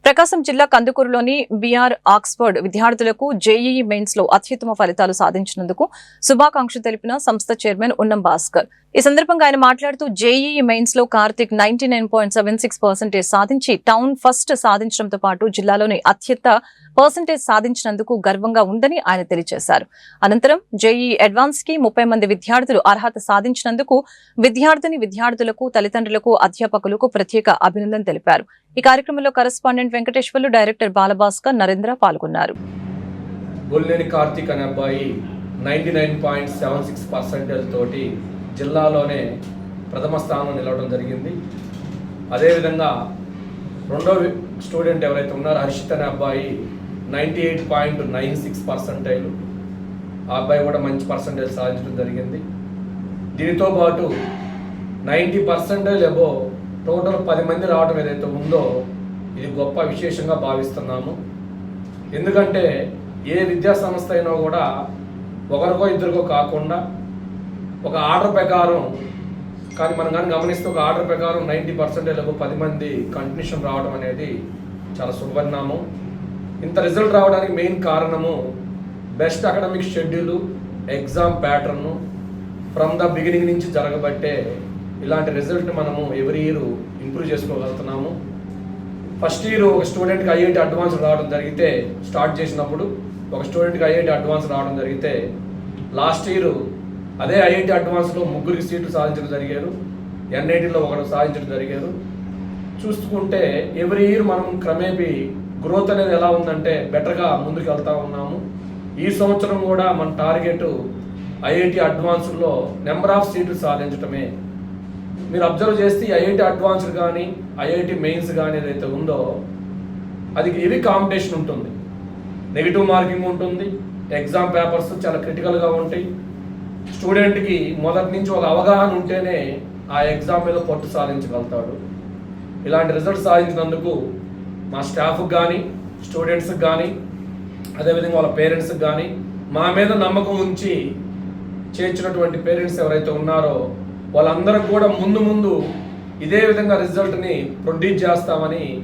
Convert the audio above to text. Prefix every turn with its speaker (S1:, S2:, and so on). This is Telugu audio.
S1: ప్రకాశం జిల్లా కందుకూరులోని బీఆర్ ఆక్స్ఫర్డ్ విద్యార్థులకు జేఈఈ మెయిన్స్ లో అత్యుత్తమ ఫలితాలు సాధించినందుకు శుభాకాంక్షలు తెలిపిన సంస్థ చైర్మన్ ఉన్నం భాస్కర్. ఈ సందర్భంగా ఆయన మాట్లాడుతూ జేఈఈ మెయిన్స్ లో కార్తిక్ 99.76% సాధించి టౌన్ ఫస్ట్ సాధించడంతో పాటు జిల్లాలోని అత్యంత పర్సెంటేజ్ సాధించినందుకు గర్వంగా ఉందని ఆయన తెలియజేశారు. అనంతరం జేఈఈ అడ్వాన్స్ కి 30 మంది విద్యార్థులు అర్హత సాధించినందుకు విద్యార్థులకు తల్లిదండ్రులకు అధ్యాపకులకు ప్రత్యేక అభినందన తెలిపారు. ఈ కార్యక్రమంలో కరెస్పాండెంట్ వెంకటేశ్వర్లు, డైరెక్టర్ బాలభాస్కర్, నరేంద్ర పాల్గొన్నారు.
S2: గొల్లేని కార్తిక్ అనే అబ్బాయి 99.76% తోటి జిల్లాలోనే ప్రథమ స్థానంలో నిలవడం జరిగింది. అదేవిధంగా రెండో స్టూడెంట్ ఎవరైతే ఉన్నారో హర్షిత్ అనే అబ్బాయి 98.96%. ఆ అబ్బాయి కూడా మంచి పర్సంటేజ్ సాధించడం జరిగింది. దీనితో పాటు 90% అబోవ్ టోటల్ 10 మంది రావడం ఏదైతే ఉందో ఇది గొప్ప విశేషంగా భావిస్తున్నాము. ఎందుకంటే ఏ విద్యా సంస్థ అయినా కూడా ఒకరికో ఇద్దరికో కాకుండా ఒక ఆర్డర్ ప్రకారం, కానీ మనం కానీ గమనిస్తే ఒక ఆర్డర్ ప్రకారం 90% 10 మంది కంటిన్యూషన్ రావడం అనేది చాలా శుభపరిణామం. ఇంత రిజల్ట్ రావడానికి మెయిన్ కారణము best academic schedule, exam pattern from the beginning నుంచి జరగబట్టే ఇలాంటి రిజల్ట్ మనము ఎవ్రీ ఇయర్ ఇంప్రూవ్ చేసుకోగలుగుతున్నాము. ఫస్ట్ ఇయర్ ఒక స్టూడెంట్కి ఐఐటి అడ్వాన్స్ రావడం జరిగితే, స్టార్ట్ చేసినప్పుడు ఒక స్టూడెంట్కి ఐఐటి అడ్వాన్స్ రావడం జరిగితే లాస్ట్ ఇయర్ అదే ఐఐటి అడ్వాన్స్లో 3 సీట్లు సాధించడం జరిగారు, ఎన్ఐటీలో 1 సాధించడం జరిగారు. చూసుకుంటే ఎవ్రీ ఇయర్ మనం క్రమేపీ గ్రోత్ అనేది ఎలా ఉందంటే బెటర్గా ముందుకు వెళ్తూ ఉన్నాము. ఈ సంవత్సరం కూడా మన టార్గెట్ ఐఐటి అడ్వాన్స్లో నెంబర్ ఆఫ్ సీట్లు సాధించడమే. మీరు అబ్జర్వ్ చేస్తే ఐఐటి అడ్వాన్స్డ్ కానీ ఐఐటి మెయిన్స్ కానీ ఏదైతే ఉందో అది హెవీ కాంపిటీషన్ ఉంటుంది, నెగిటివ్ మార్కింగ్ ఉంటుంది, ఎగ్జామ్ పేపర్స్ చాలా క్రిటికల్గా ఉంటాయి. స్టూడెంట్కి మొదటి నుంచి ఒక అవగాహన ఉంటేనే ఆ ఎగ్జామ్ మీద పట్టు సాధించగలుగుతాడు. ఇలాంటి రిజల్ట్ సాధించినందుకు మా స్టాఫ్కి కానీ, స్టూడెంట్స్కి కానీ, అదేవిధంగా వాళ్ళ పేరెంట్స్కి కానీ మా మీద నమ్మకం ఉంచి చేర్చినటువంటి పేరెంట్స్ ఎవరైతే ఉన్నారో వాళ్ళందరూ కూడా ముందు ఇదే విధంగా రిజల్ట్ని ప్రొడ్యూస్ చేస్తామని